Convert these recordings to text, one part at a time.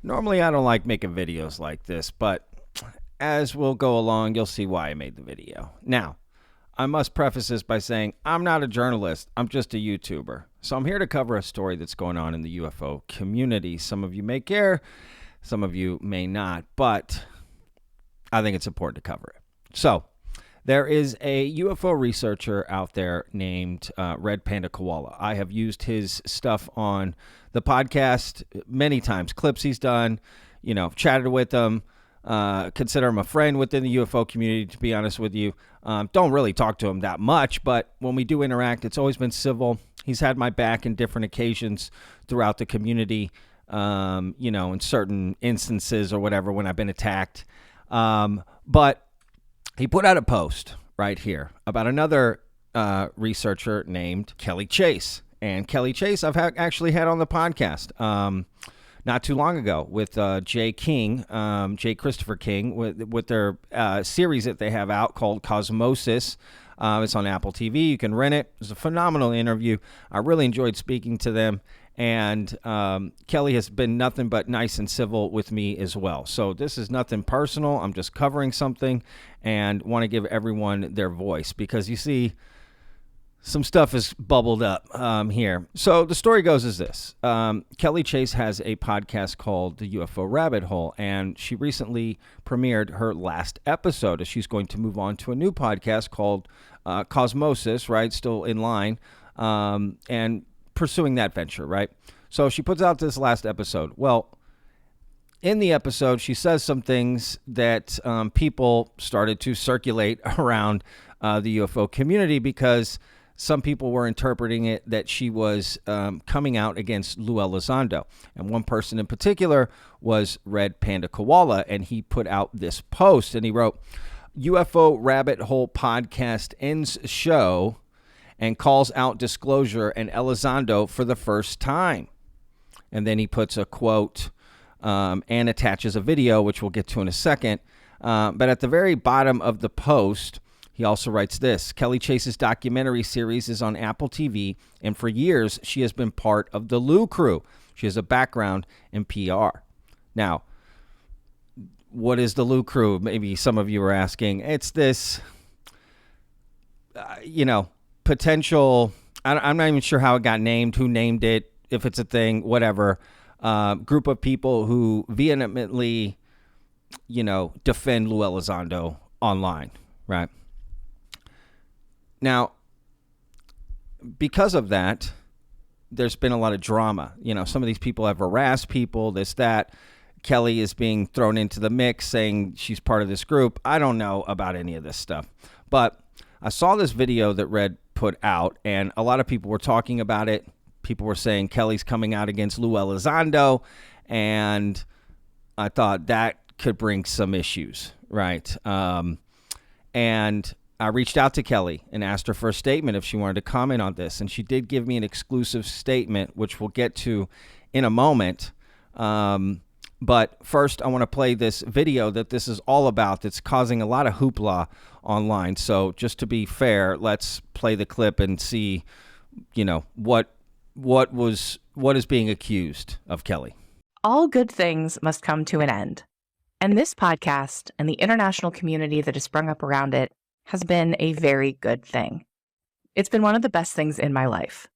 Normally, I don't like making videos like this, but as we'll go along, you'll see why I made the video. Now, I must preface this by saying I'm not a journalist. I'm just a YouTuber. So I'm here to cover a story that's going on in the UFO community. Some of you may care, some of you may not, but I think it's important to cover it. So there is a UFO researcher out there named Red Panda Koala. I have used his stuff on the podcast many times, clips he's done, chatted with him, consider him a friend within the UFO community, to be honest with you. Don't really talk to him that much, but when we do interact, it's always been civil. He's had my back in different occasions throughout the community, in certain instances or whatever when I've been attacked. But he put out a post right here about another researcher named Kelly Chase. And Kelly Chase, I've actually had on the podcast not too long ago with J. Christopher King, with their series that they have out called Cosmosis. It's on Apple TV. You can rent it. It was a phenomenal interview. I really enjoyed speaking to them. And Kelly has been nothing but nice and civil with me as well. So this is nothing personal. I'm just covering something and want to give everyone their voice because you see some stuff is bubbled up here. So the story goes as this. Kelly Chase has a podcast called The UFO Rabbit Hole, and she recently premiered her last episode as she's going to move on to a new podcast called Cosmosis, right? Still in line. And pursuing that venture, right? So she puts out this last episode. Well, in the episode, she says some things that people started to circulate around the UFO community because some people were interpreting it that she was coming out against Lou Elizondo. And one person in particular was Red Panda Koala, and he put out this post, and he wrote, UFO Rabbit Hole podcast ends show and calls out disclosure and Elizondo for the first time. And then he puts a quote and attaches a video, which we'll get to in a second. But at the very bottom of the post, he also writes this. Kelly Chase's documentary series is on Apple TV, and for years, she has been part of the Lou crew. She has a background in PR. Now, what is the Lou crew? Maybe some of you are asking. It's this, potential, I'm not even sure how it got named, who named it, if it's a thing, whatever, group of people who vehemently, defend Lou Elizondo online, right? Now, because of that, there's been a lot of drama. Some of these people have harassed people, this, that. Kelly is being thrown into the mix saying she's part of this group. I don't know about any of this stuff, but I saw this video that Red put out, and a lot of people were talking about it. People were saying Kelly's coming out against Lou Elizondo, and I thought that could bring some issues, right? And I reached out to Kelly and asked her for a statement if she wanted to comment on this, and she did give me an exclusive statement, which we'll get to in a moment. But first, I want to play this video that this is all about that's causing a lot of hoopla online. So just to be fair, let's play the clip and see, what is being accused of Kelly. All good things must come to an end. And this podcast and the international community that has sprung up around it has been a very good thing. It's been one of the best things in my life.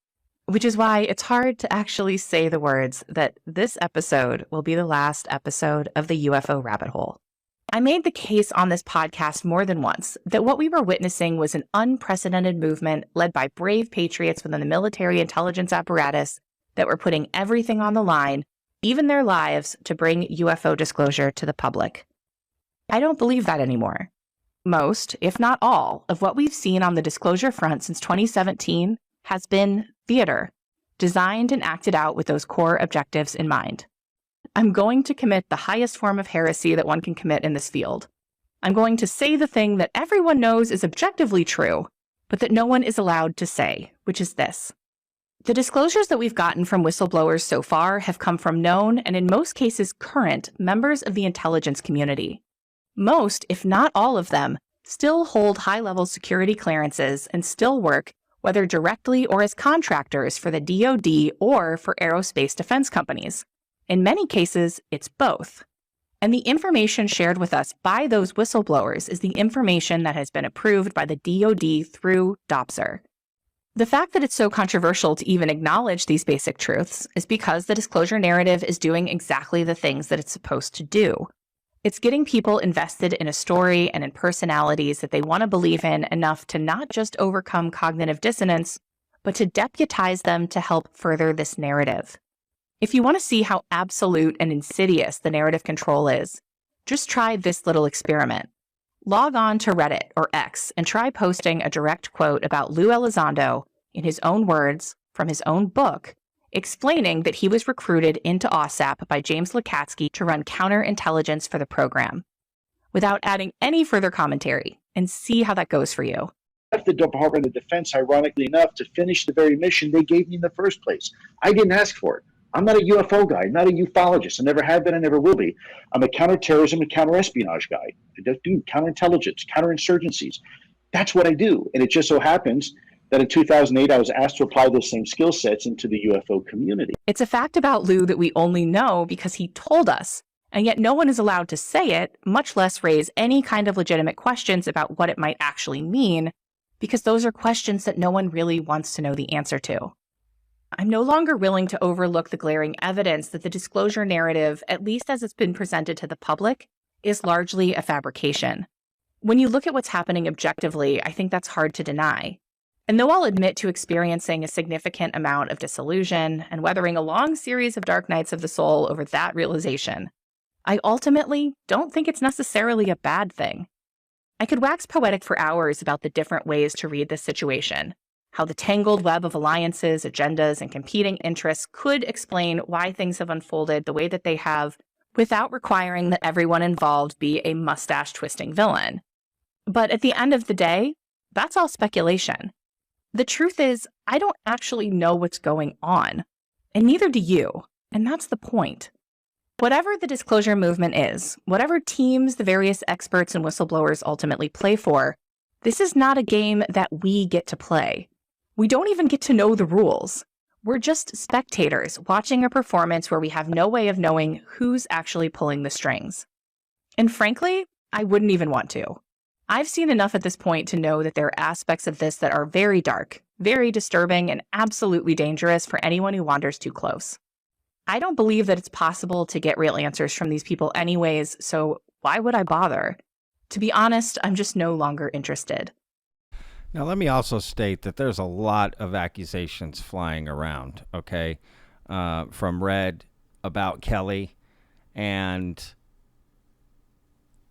Which is why it's hard to actually say the words that this episode will be the last episode of the UFO Rabbit Hole. I made the case on this podcast more than once that what we were witnessing was an unprecedented movement led by brave patriots within the military intelligence apparatus that were putting everything on the line, even their lives, to bring UFO disclosure to the public. I don't believe that anymore. Most, if not all, of what we've seen on the disclosure front since 2017 has been theater, designed and acted out with those core objectives in mind. I'm going to commit the highest form of heresy that one can commit in this field. I'm going to say the thing that everyone knows is objectively true, but that no one is allowed to say, which is this. The disclosures that we've gotten from whistleblowers so far have come from known and in most cases current members of the intelligence community. Most, if not all of them, still hold high-level security clearances and still work whether directly or as contractors for the DoD or for aerospace defense companies. In many cases, it's both. And the information shared with us by those whistleblowers is the information that has been approved by the DoD through DOPSR. The fact that it's so controversial to even acknowledge these basic truths is because the disclosure narrative is doing exactly the things that it's supposed to do. It's getting people invested in a story and in personalities that they want to believe in enough to not just overcome cognitive dissonance, but to deputize them to help further this narrative. If you want to see how absolute and insidious the narrative control is, just try this little experiment. Log on to Reddit or X and try posting a direct quote about Lou Elizondo, in his own words, from his own book, explaining that he was recruited into OSAP by James Lukatsky to run counterintelligence for the program, without adding any further commentary, and see how that goes for you. Left the Department of Defense, ironically enough, to finish the very mission they gave me in the first place. I didn't ask for it. I'm not a UFO guy. I'm not a ufologist. I never have been. I never will be. I'm a counterterrorism and counterespionage guy. I do counterintelligence, counterinsurgencies. That's what I do. And it just so happens that in 2008, I was asked to apply those same skill sets into the UFO community. It's a fact about Lou that we only know because he told us, and yet no one is allowed to say it, much less raise any kind of legitimate questions about what it might actually mean, because those are questions that no one really wants to know the answer to. I'm no longer willing to overlook the glaring evidence that the disclosure narrative, at least as it's been presented to the public, is largely a fabrication. When you look at what's happening objectively, I think that's hard to deny. And though I'll admit to experiencing a significant amount of disillusion and weathering a long series of dark nights of the soul over that realization, I ultimately don't think it's necessarily a bad thing. I could wax poetic for hours about the different ways to read this situation, how the tangled web of alliances, agendas, and competing interests could explain why things have unfolded the way that they have without requiring that everyone involved be a mustache-twisting villain. But at the end of the day, that's all speculation. The truth is, I don't actually know what's going on, and neither do you, and that's the point. Whatever the disclosure movement is, whatever teams the various experts and whistleblowers ultimately play for, this is not a game that we get to play. We don't even get to know the rules. We're just spectators watching a performance where we have no way of knowing who's actually pulling the strings. And frankly, I wouldn't even want to. I've seen enough at this point to know that there are aspects of this that are very dark, very disturbing, and absolutely dangerous for anyone who wanders too close. I don't believe that it's possible to get real answers from these people anyways, so why would I bother? To be honest, I'm just no longer interested. Now, let me also state that there's a lot of accusations flying around, okay, from Red about Kelly, and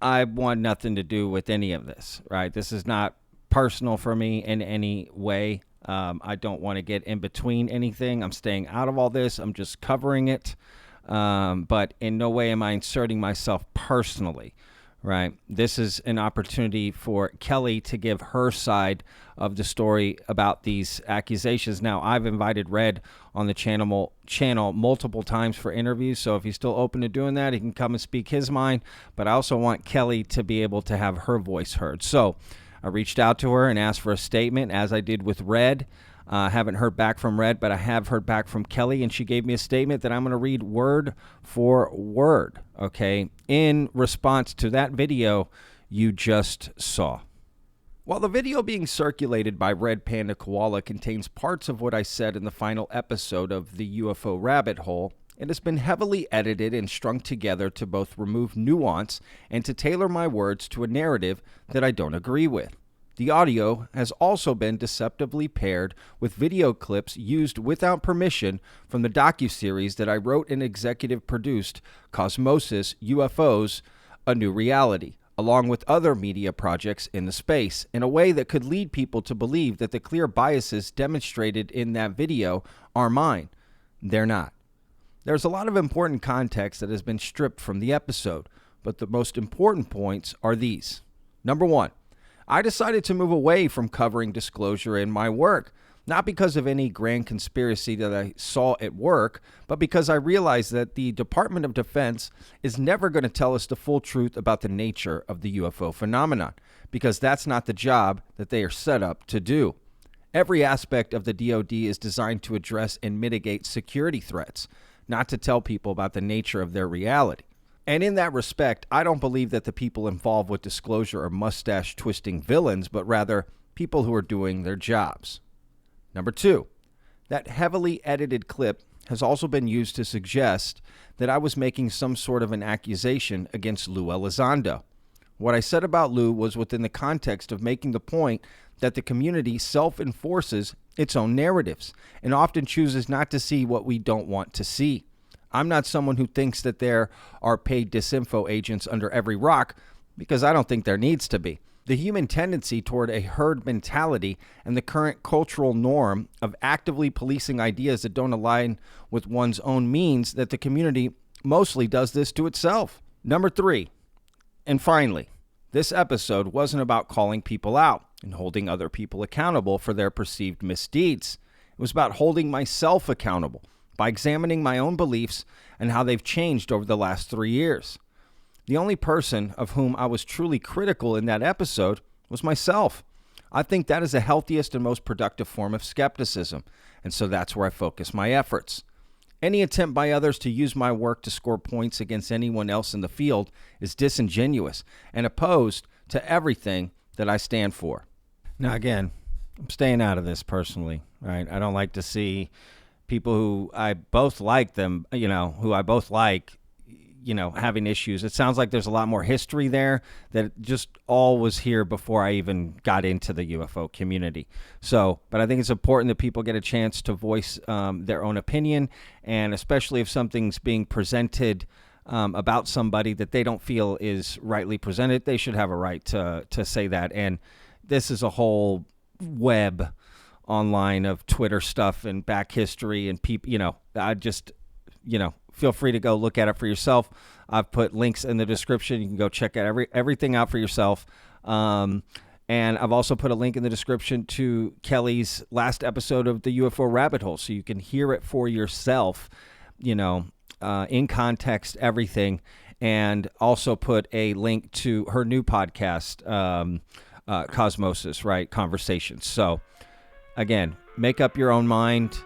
I want nothing to do with any of this, right? This is not personal for me in any way. I don't want to get in between anything. I'm staying out of all this. I'm just covering it, but in no way am I inserting myself personally. Right. This is an opportunity for Kelly to give her side of the story about these accusations. Now, I've invited Red on the channel multiple times for interviews. So if he's still open to doing that, he can come and speak his mind. But I also want Kelly to be able to have her voice heard. So I reached out to her and asked for a statement, as I did with Red. I haven't heard back from Red, but I have heard back from Kelly, and she gave me a statement that I'm going to read word for word, okay, in response to that video you just saw. While the video being circulated by Red Panda Koala contains parts of what I said in the final episode of the UFO Rabbit Hole, it has been heavily edited and strung together to both remove nuance and to tailor my words to a narrative that I don't agree with. The audio has also been deceptively paired with video clips used without permission from the docuseries that I wrote and executive produced, Cosmosis UFOs, A New Reality, along with other media projects in the space, in a way that could lead people to believe that the clear biases demonstrated in that video are mine. They're not. There's a lot of important context that has been stripped from the episode, but the most important points are these. Number one, I decided to move away from covering disclosure in my work, not because of any grand conspiracy that I saw at work, but because I realized that the Department of Defense is never going to tell us the full truth about the nature of the UFO phenomenon, because that's not the job that they are set up to do. Every aspect of the DoD is designed to address and mitigate security threats, not to tell people about the nature of their reality. And in that respect, I don't believe that the people involved with disclosure are mustache-twisting villains, but rather people who are doing their jobs. Number 2, that heavily edited clip has also been used to suggest that I was making some sort of an accusation against Lou Elizondo. What I said about Lou was within the context of making the point that the community self-enforces its own narratives and often chooses not to see what we don't want to see. I'm not someone who thinks that there are paid disinfo agents under every rock, because I don't think there needs to be. The human tendency toward a herd mentality and the current cultural norm of actively policing ideas that don't align with one's own means that the community mostly does this to itself. Number 3, and finally, this episode wasn't about calling people out and holding other people accountable for their perceived misdeeds. It was about holding myself accountable by examining my own beliefs and how they've changed over the last 3 years. The only person of whom I was truly critical in that episode was myself. I think that is the healthiest and most productive form of skepticism, and so that's where I focus my efforts. Any attempt by others to use my work to score points against anyone else in the field is disingenuous and opposed to everything that I stand for. Now, again, I'm staying out of this personally, right? I don't like to see people who I both like having issues. It sounds like there's a lot more history there that just all was here before I even got into the UFO community. But I think it's important that people get a chance to voice their own opinion, and especially if something's being presented about somebody that they don't feel is rightly presented, they should have a right to say that. And this is a whole web online of Twitter stuff and back history and people, feel free to go look at it for yourself. I've put links in the description. You can go check out everything out for yourself. And I've also put a link in the description to Kelly's last episode of the UFO Rabbit Hole, so you can hear it for yourself, in context, everything. And also put a link to her new podcast, Cosmosis, right? Conversations. So again, make up your own mind,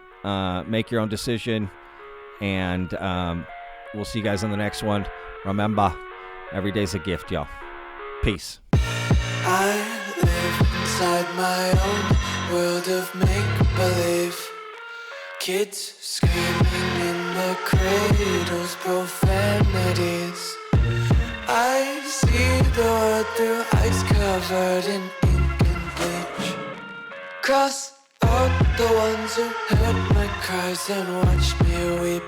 make your own decision. And we'll see you guys on the next one. Remember, every day's a gift, y'all. Peace. I live inside my own world of make-believe. Kids screaming in the cradles, profanities. I see the world through ice covered in ink and bleach. Cross out the ones who heard my cries and watched me weep.